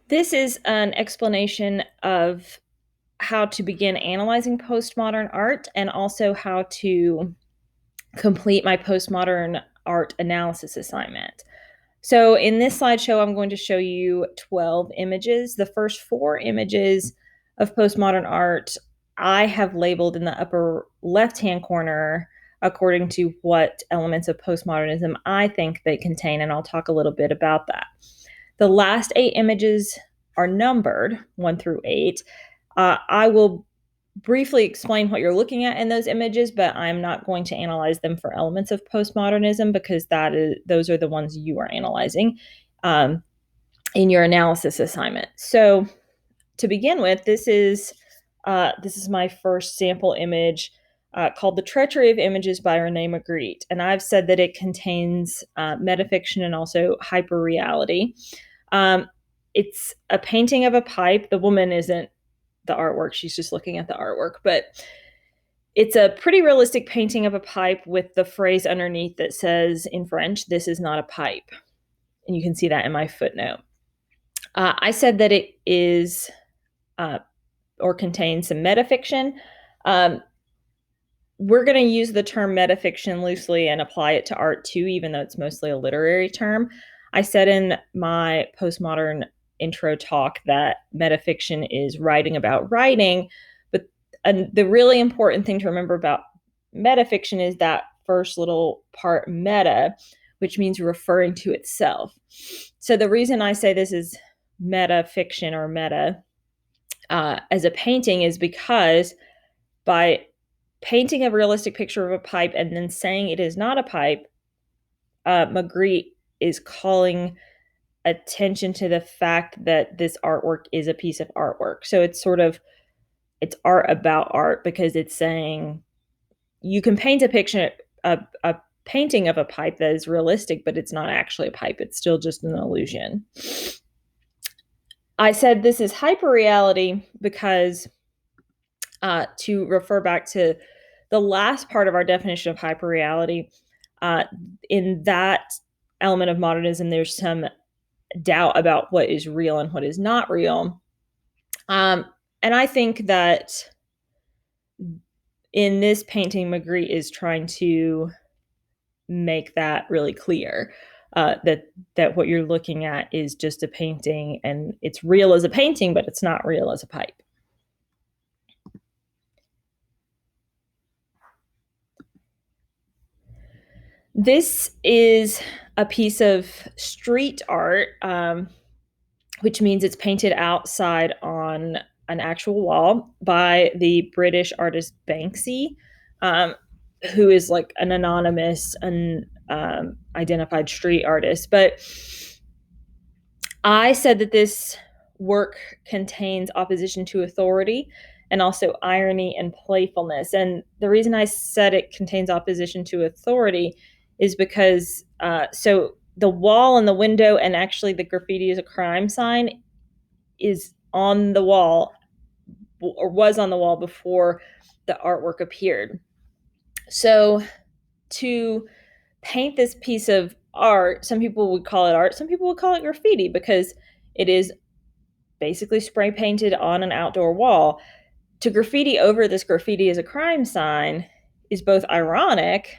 This is an explanation of how to begin analyzing postmodern art and also how to complete my postmodern art analysis assignment. So, in this slideshow, I'm going to show you 12 images. The first four images of postmodern art I have labeled in the upper left hand corner according to what elements of postmodernism I think they contain, and I'll talk a little bit about that. The last eight images are numbered 1 through 8. I will briefly explain what you're looking at in those images, but I'm not going to analyze them for elements of postmodernism because those are the ones you are analyzing in your analysis assignment. So to begin with, this is my first sample image called "The Treachery of Images" by Renee Magritte, and I've said that it contains metafiction and also hyperreality. It's a painting of a pipe. The woman isn't the artwork, she's just looking at the artwork, but it's a pretty realistic painting of a pipe with the phrase underneath that says in French, "This is not a pipe." And you can see that in my footnote. I said that it is or contains some metafiction. We're going to use the term metafiction loosely and apply it to art too, even though it's mostly a literary term. I said in my postmodern intro talk that metafiction is writing about writing, but the really important thing to remember about metafiction is that first little part, meta, which means referring to itself. So the reason I say this is metafiction or meta as a painting is because by painting a realistic picture of a pipe and then saying it is not a pipe, Magritte is calling attention to the fact that this artwork is a piece of artwork. So it's art about art because it's saying you can paint a painting of a pipe that is realistic, but it's not actually a pipe. It's still just an illusion. I said this is hyperreality because to refer back to the last part of our definition of hyperreality, in that element of modernism, there's some doubt about what is real and what is not real. And I think that in this painting, Magritte is trying to make that really clear. That what you're looking at is just a painting, and it's real as a painting, but it's not real as a pipe. This is a piece of street art, which means it's painted outside on an actual wall by the British artist Banksy, who is like an anonymous and identified street artist. But I said that this work contains opposition to authority and also irony and playfulness. And the reason I said it contains opposition to authority is because so the wall and the window and actually the graffiti is a crime sign is on the wall or was on the wall before the artwork appeared. So to paint this piece of art, some people would call it art, some people would call it graffiti because it is basically spray painted on an outdoor wall. To graffiti over this graffiti as a crime sign is both ironic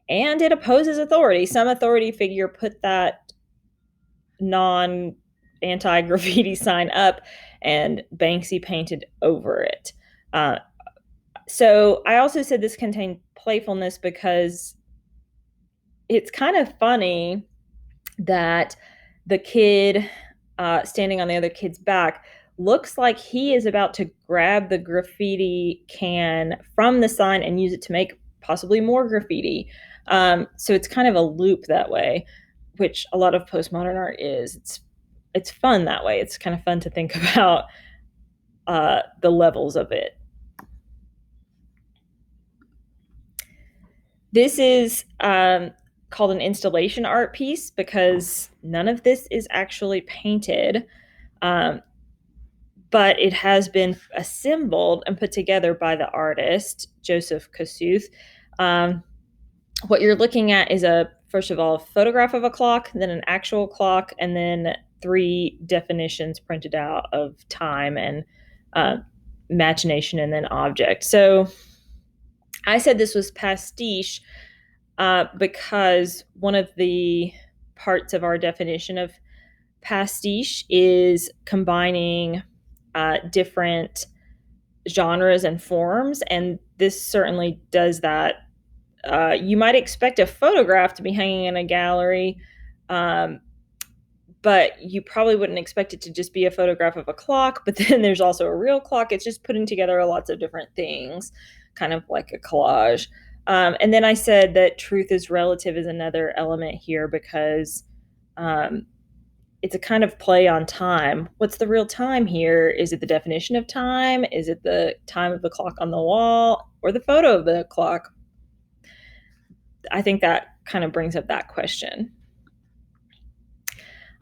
and it opposes authority. Some authority figure put that anti-graffiti sign up and Banksy painted over it. So I also said this contained playfulness because it's kind of funny that the kid standing on the other kid's back looks like he is about to grab the graffiti can from the sign and use it to make possibly more graffiti. So it's kind of a loop that way, which a lot of postmodern art is. It's fun that way. It's kind of fun to think about the levels of it. This is called an installation art piece because none of this is actually painted, but it has been assembled and put together by the artist, Joseph Kosuth. What you're looking at is first of all, a photograph of a clock, then an actual clock, and then three definitions printed out of time and imagination and then object. So I said this was pastiche because one of the parts of our definition of pastiche is combining different genres and forms, and this certainly does that. You might expect a photograph to be hanging in a gallery, um, but you probably wouldn't expect it to just be a photograph of a clock. But then there's also a real clock. It's just putting together lots of different things, kind of like a collage. And then I said that truth is relative is another element here because um, it's a kind of play on time. What's the real time here? Is it the definition of time? Is it the time of the clock on the wall or the photo of the clock? I think that kind of brings up that question.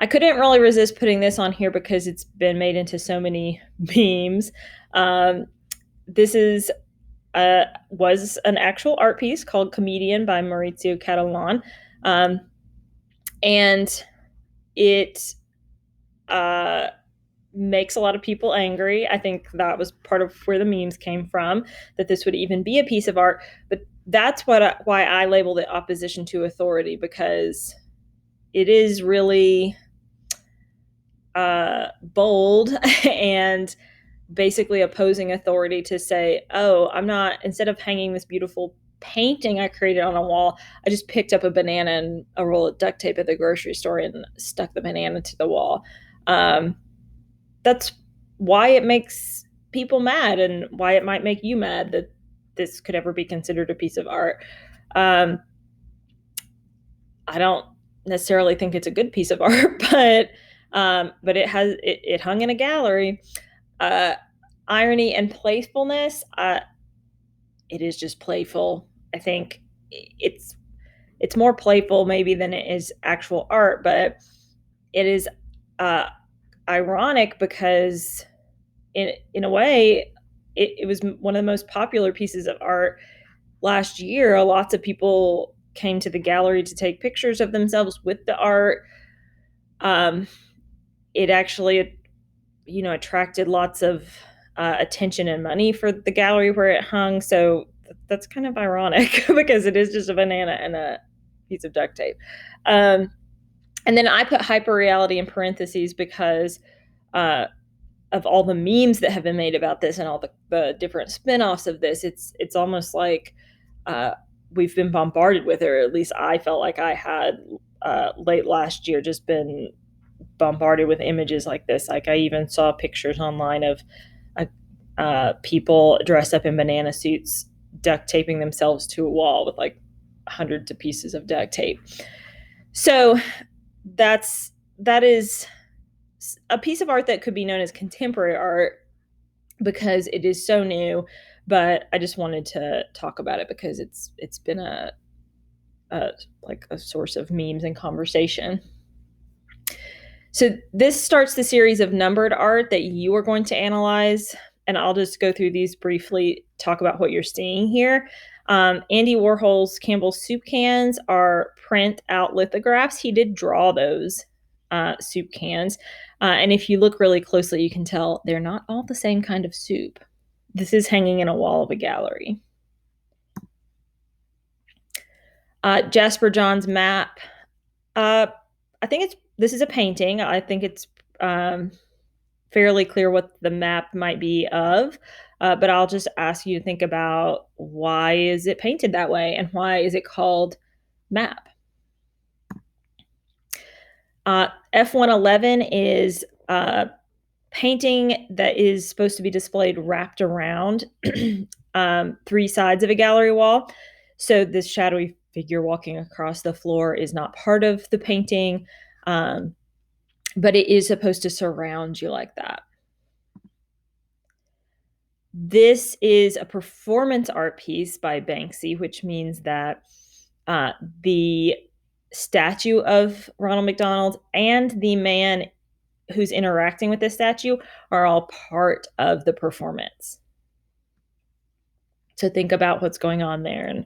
I couldn't really resist putting this on here because it's been made into so many memes. This is was an actual art piece called Comedian by Maurizio Catalan. And it makes a lot of people angry. I think that was part of where the memes came from, that this would even be a piece of art. But that's why I labeled it opposition to authority, because it is really bold and basically opposing authority to say, oh, I'm not, instead of hanging this beautiful painting I created on a wall, I just picked up a banana and a roll of duct tape at the grocery store and stuck the banana to the wall. That's why it makes people mad and why it might make you mad that this could ever be considered a piece of art. I don't necessarily think it's a good piece of art, but it hung in a gallery. Irony and playfulness. It is just playful. I think it's more playful maybe than it is actual art, but it is ironic because in a way it was one of the most popular pieces of art last year. Lots of people came to the gallery to take pictures of themselves with the art. It actually attracted lots of attention and money for the gallery where it hung. So that's kind of ironic because it is just a banana and a piece of duct tape. And then I put hyperreality in parentheses because of all the memes that have been made about this and all the different spin-offs of this. It's almost like we've been bombarded with it, or at least I felt like I had late last year just been bombarded with images like this. Like I even saw pictures online of people dressed up in banana suits duct taping themselves to a wall with like hundreds of pieces of duct tape. So that is a piece of art that could be known as contemporary art because it is so new. But I just wanted to talk about it because it's been a source of memes and conversation. So this starts the series of numbered art that you are going to analyze, and I'll just go through these briefly, talk about what you're seeing here. Andy Warhol's Campbell's soup cans are print out lithographs. He did draw those soup cans. And if you look really closely, you can tell they're not all the same kind of soup. This is hanging in a wall of a gallery. Jasper John's map. I think this is a painting. I think it's fairly clear what the map might be of, but I'll just ask you to think about why is it painted that way and why is it called map? F111 is a painting that is supposed to be displayed wrapped around three sides of a gallery wall. So this shadowy figure walking across the floor is not part of the painting, but it is supposed to surround you like that. This is a performance art piece by Banksy, which means that the statue of Ronald McDonald and the man who's interacting with the statue are all part of the performance. So think about what's going on there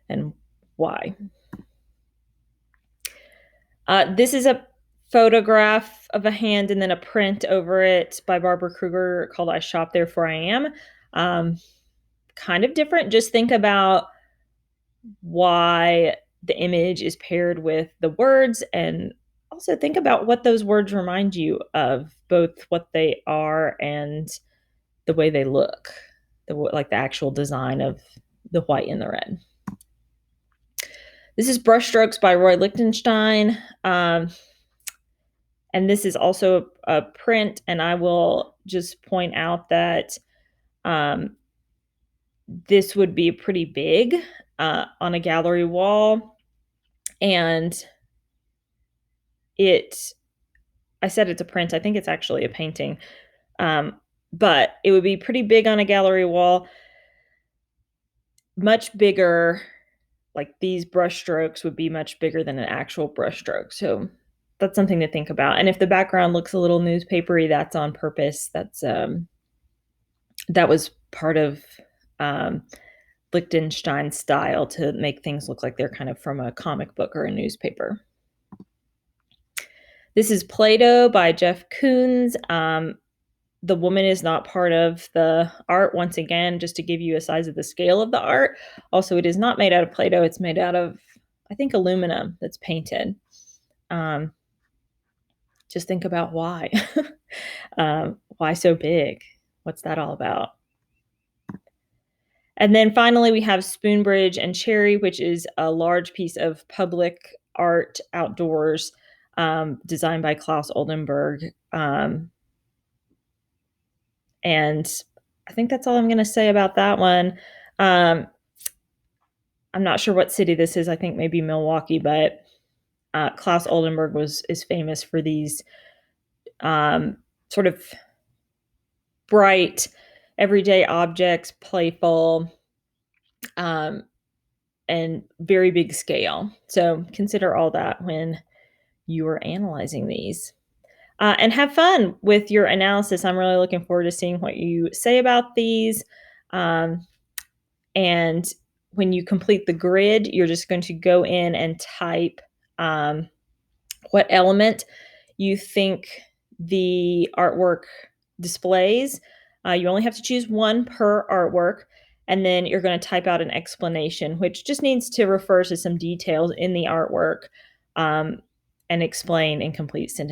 and why. This is a photograph of a hand and then a print over it by Barbara Kruger called I Shop Therefore I Am. Um, Kind of different. Just think about why the image is paired with the words, and also think about what those words remind you of, both what they are and the way they look, like the actual design of the white and the red. This is Brushstrokes by Roy Lichtenstein. And this is also a print, and I will just point out that um, this would be pretty big on a gallery wall. And I said it's a print. I think it's actually a painting. But it would be pretty big on a gallery wall, much bigger. Like these brush strokes would be much bigger than an actual brush stroke. So that's something to think about. And if the background looks a little newspapery, that's on purpose. That was part of Lichtenstein's style, to make things look like they're kind of from a comic book or a newspaper. This is Play-Doh by Jeff Koons. The woman is not part of the art, once again, just to give you a size of the scale of the art. Also, it is not made out of Play-Doh. It's made out of, I think, aluminum that's painted. Just think about why. Why so big? What's that all about? And then finally, we have Spoonbridge and Cherry, which is a large piece of public art outdoors, designed by Klaus Oldenburg. And I think that's all I'm going to say about that one. I'm not sure what city this is. I think maybe Milwaukee, but Klaus Oldenburg is famous for these sort of bright, everyday objects, playful, and very big scale. So consider all that when you are analyzing these. And have fun with your analysis. I'm really looking forward to seeing what you say about these. And when you complete the grid, you're just going to go in and type what element you think the artwork displays. You only have to choose one per artwork, and then you're going to type out an explanation, which just needs to refer to some details in the artwork, and explain in complete sentences.